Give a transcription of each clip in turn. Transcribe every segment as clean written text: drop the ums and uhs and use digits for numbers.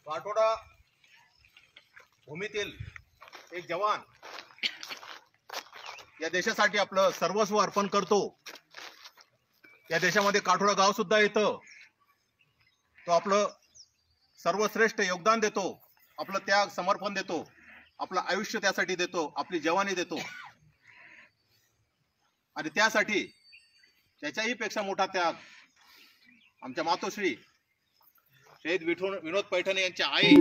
काठोडा भूमीतील एक जवान या देशासाठी आपलं सर्वस्व अर्पण करतो। या देशामध्ये काठोडा गाव सुद्धा येतं। तो आपलं सर्वश्रेष्ठ योगदान देतो, आपलं त्याग समर्पण देतो, आपलं आयुष्य त्यासाठी देतो, आपली जवानी देतो। आणि त्यासाठी त्याच्याही पेक्षा मोठा त्याग आमच्या मातोश्री शहीद विनोद पैठणे यांच्या आई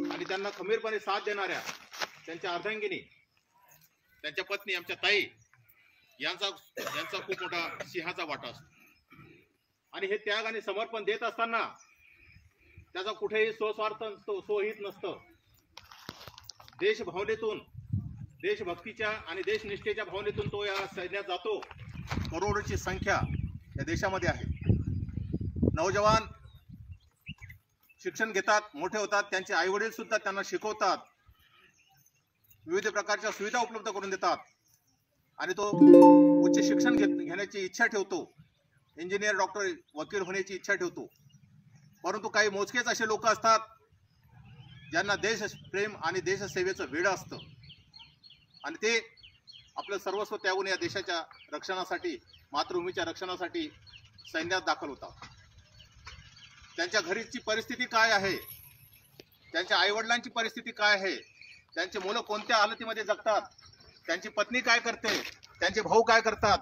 आणि त्यांना खंबीरपणे साथ देणाऱ्या त्यांच्या अर्धांगिनी, त्यांच्या पत्नी आमच्या ताई यांचा खूप मोठा सिंहाचा वाटा असतो। आणि हे त्याग आणि समर्पण देत असताना त्याचा कुठेही स्वस्वार्थ नसतो, स्वहित नसतं। देशभावनेतून, देशभक्तीच्या आणि देशनिष्ठेच्या भावनेतून तो या सैन्यात जातो। करोडोची संख्या या देशामध्ये आहे। नौजवान शिक्षण घेतात, मोठे होतात, त्यांचे आई वडील सुद्धा त्यांना शिकवतात, विविध प्रकारच्या सुविधा उपलब्ध करून देतात आणि तो उच्च शिक्षण घेण्याची इच्छा ठेवतो, इंजिनियर, डॉक्टर, वकील होण्याची इच्छा ठेवतो। परंतु काही मोजकेच असे लोक असतात ज्यांना देशप्रेम आणि देशसेवेचं वेड असतं आणि ते आपलं सर्वस्व त्यागून या देशाच्या रक्षणासाठी, मातृभूमीच्या रक्षणासाठी सैन्यात दाखल होतात। त्यांच्या घरीची परिस्थिती काय आहे, त्यांच्या आईवडिलांची परिस्थिती काय आहे, त्यांचे मुलं कोणत्या हालतीमध्ये जगतात, त्यांची पत्नी काय करते, त्यांचे भाऊ काय करतात,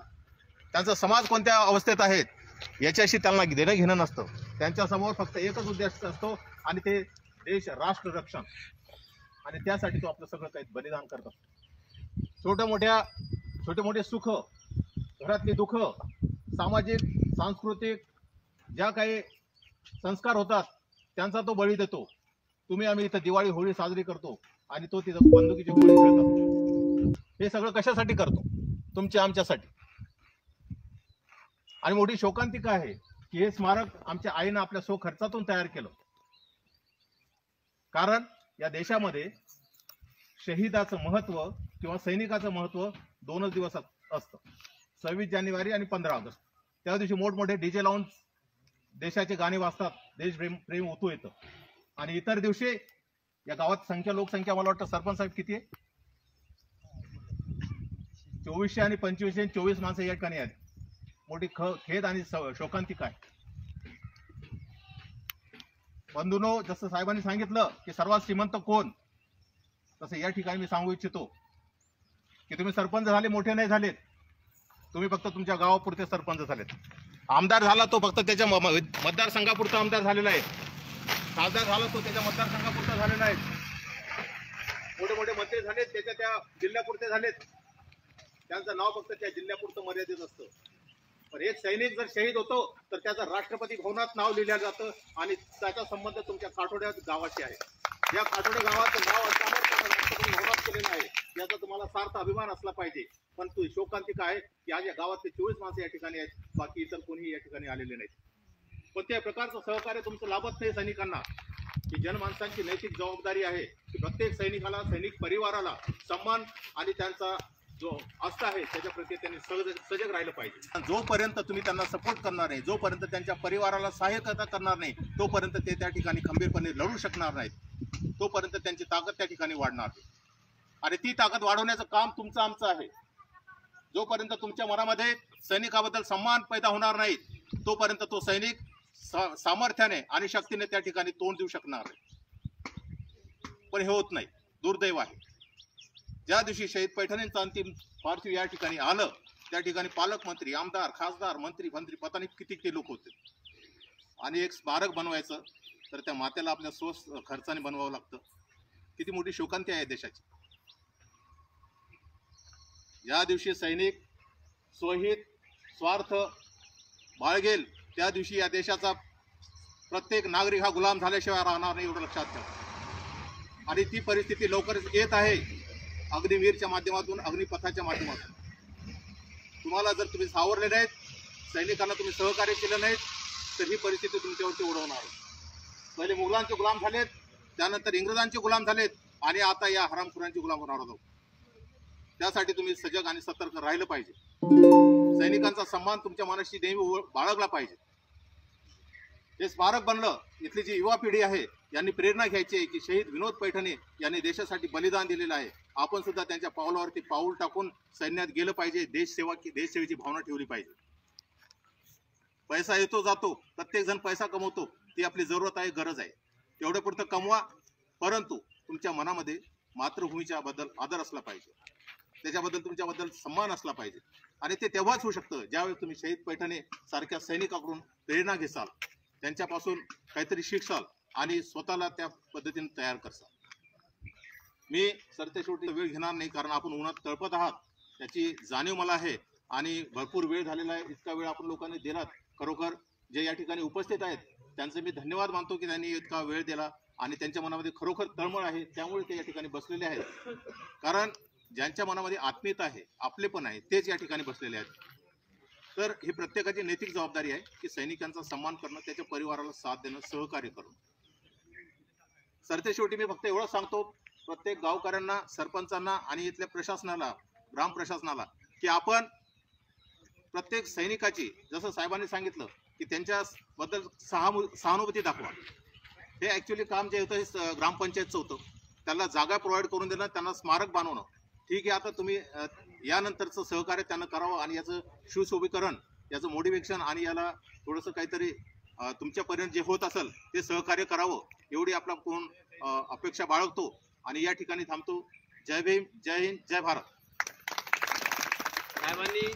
त्यांचा समाज कोणत्या अवस्थेत आहे, याच्याशी त्यांना देणं घेणं नसतं। त्यांच्यासमोर फक्त एकच उद्देश असतो आणि ते देश राष्ट्र रक्षण। आणि त्यासाठी तो आपलं सगळं काही बलिदान करत असतो। छोटे मोठे सुख, घरातली दुःख, सामाजिक सांस्कृतिक ज्या काही संस्कार होतात त्यांचा तो बळी देतो। तुम्ही आम्ही इथं दिवाळी होळी साजरी करतो आणि तो तिथं बंदुकीची गोळी खेळत असतो। हे सगळं कशासाठी करतो? तुमच्या आमच्यासाठी। आणि मोठी शोकांतिका आहे की हे स्मारक आमच्या आईनं आपल्या खर्चातून तयार केलं। कारण या देशामध्ये शहीदाचं महत्व किंवा सैनिकाचं महत्व 2च दिवस असतं, 26 जानेवारी आणि 15 ऑगस्ट। त्या दिवशी मोठमोठे डीजे लावून देशाचे गाणे वाजतात, देशप्रेम ओतू येतं। आणि इतर दिवशी या गावात लोकसंख्या मला वाटतं सरपंच साहेब किती आहे? 2400 आणि 2500 24 माणसं या ठिकाणी आहेत। मोठी खेद आणि शोकांतिका आहे। बंधूंनो, जसं साहेबांनी सांगितलं की सर्वात श्रीमंत कोण, तसं या ठिकाणी मी सांगू इच्छितो की तुम्ही सरपंच झाले, मोठे नाही झालेत, तुम्ही फक्त तुमच्या गावापुरते सरपंच झालेत। आमदार झाला तो फक्त त्याच्या मतदारसंघापुरता आमदार झालेला आहे, खासदार झाला तो त्याच्या मतदारसंघापुरता झालेला आहे, मोठे मोठे मंत्री झालेत त्याच्या त्या जिल्ह्यापुरते झालेत, त्यांचं नाव फक्त त्या जिल्ह्यापुरतं मर्यादित असतं। पण एक सैनिक जर शहीद होतो तर त्याचं राष्ट्रपती भवनात नाव लिहिलं जातं आणि त्याचा संबंध तुमच्या काठोड्या गावाशी आहे। या काठोडे गावाचं नाव राष्ट्रपती भवनात केलेलं आहे, याचा तुम्हाला सार्थ अभिमान असला पाहिजे। पण तो शोकांतिका आहे की आज या गावातले 24 माणसं या ठिकाणी आहेत, बाकी इतर कोणीही या ठिकाणी आलेले नाहीत। कोणत्याही प्रकारचं सहकार्य तुमचं लाभत नाही सैनिकांना। ही जनमानसांची नैतिक जबाबदारी आहे की प्रत्येक सैनिकाला, सैनिक परिवाराला सन्मान आणि त्यांचा जो आस्था आहे त्याच्या प्रती त्यांनी सजग राहिलं पाहिजे। जोपर्यंत तुम्ही त्यांना सपोर्ट करणार नाही, जोपर्यंत त्यांच्या परिवाराला सहाय्यता करणार नाही, तोपर्यंत ते त्या ठिकाणी खंबीरपणे लढू शकणार नाहीत, तोपर्यंत त्यांची ताकद त्या ठिकाणी वाढणार नाही। आणि ती ताकद वाढवण्याचं काम तुमचं आमचं आहे। जोपर्यंत तुमच्या मनामध्ये सैनिकाबद्दल सन्मान पैदा होणार नाही, तोपर्यंत तो सैनिक सामर्थ्याने आणि शक्तीने त्या ठिकाणी तोंड देऊ शकणार नाही। पण हे होत नाही, दुर्दैव आहे। ज्या दिवशी शहीद पैठणेंचं अंतिम पार्थिव या ठिकाणी आलं, त्या ठिकाणी पालकमंत्री, आमदार, खासदार, मंत्री पता नाही किती ते लोक होते। आणि एक स्मारक बनवायचं तर त्या मातेला आपल्या खर्चाने बनवावं लागतं। किती मोठी शोकांती आहे देशाची। ज्या दिवशी सैनिक स्वहित स्वार्थ बाळगेल, त्या दिवशी या देशाचा प्रत्येक नागरिक हा गुलाम झाल्याशिवाय राहणार नाही, एवढं लक्षात ठेवा। आणि ती परिस्थिती लवकरच येत आहे, अग्निवीरच्या माध्यमातून, अग्निपथाच्या माध्यमातून। तुम्हाला जर तुम्ही सावरले नाहीत, सैनिकांना तुम्ही सहकार्य केलं नाहीत, तर ही परिस्थिती तुमच्यावरती ओढवणार। पहिले मुघलांचे गुलाम झालेत, त्यानंतर इंग्रजांचे गुलाम झालेत आणि आता या हरामखोरांचे गुलाम होणार आहोत। त्यासाठी तुम्ही सजग आणि सतर्क राहिलं पाहिजे। सैनिकांचा सन्मान तुमच्या मनाशी नेहमी बाळगला पाहिजे। हे स्मारक बनलं, इथली जी युवा पिढी आहे यांनी प्रेरणा घ्यायची आहे की शहीद विनोद पैठणे यांनी देशासाठी बलिदान दिलेलं आहे. आपण सुद्धा त्यांच्या पावलावरती पाऊल टाकून सैन्यात गेलं पाहिजे. देशसेवेची भावना ठेवली पाहिजे. पैसा येतो जातो, प्रत्येक जण पैसा कमवतो, ती आपली जरूरत आहे, गरज आहे, तेवढ्या पुरतं कमवा. परंतु तुमच्या मनामध्ये मातृभूमीच्या बद्दल आदर असला पाहिजे, त्याच्याबद्दल तुमच्याबद्दल सन्मान असला पाहिजे. आणि ते तेव्हाच होऊ शकतं ज्यावेळी तुम्ही शहीद पैठणे सारख्या सैनिकाकडून प्रेरणा घेसाल, त्यांच्यापासून काहीतरी शिकसाल आणि स्वतःला त्या पद्धतीने तयार करसाल. मी सरतेशेवटी वेळ घेणार नाही, कारण आपण उन्हात तळपत आहात त्याची जाणीव मला आहे आणि भरपूर वेळ झालेला आहे. इतका वेळ आपण लोकांनी दिलात. खरोखर जे या ठिकाणी उपस्थित आहेत त्यांचे मी धन्यवाद मानतो की त्यांनी इतका वेळ दिला आणि त्यांच्या मनामध्ये खरोखर तळमळ आहे, त्यामुळे ते या ठिकाणी बसलेले आहेत. कारण ज्यांच्या मनामध्ये आत्मीयता आहे, आपलेपण आहे, तेच या ठिकाणी बसलेले आहेत. तर ही प्रत्येकाची नैतिक जबाबदारी आहे की सैनिकांचा सन्मान करणं, त्याच्या परिवाराला साथ देणं, सहकार्य करणं. सरतेशेवटी मी फक्त एवढं सांगतो प्रत्येक गावकऱ्यांना, सरपंचांना आणि इथल्या प्रशासनाला, ग्राम प्रशासनाला, की आपण प्रत्येक सैनिकाची, जसं साहेबांनी सांगितलं की त्यांच्याबद्दल सहानुभूती दाखवा. हे ॲक्च्युली काम जे होतं हे ग्रामपंचायतचं होतं. त्यांना जागा प्रोव्हाइड करून देणं, त्यांना स्मारक बांधवणं. ठीक आहे, आता तुम्ही यानंतरचं सहकार्य त्यांना करावं आणि याचं सुशोभीकरण, याचं मोटिवेशन आणि याला थोडंसं काहीतरी तुमच्यापर्यंत जे होत असेल ते सहकार्य करावं, एवढी आपला कोण अपेक्षा बाळगतो आणि या ठिकाणी थांबतो. जय भीम, जय हिंद, जय भारत. साहेबांनी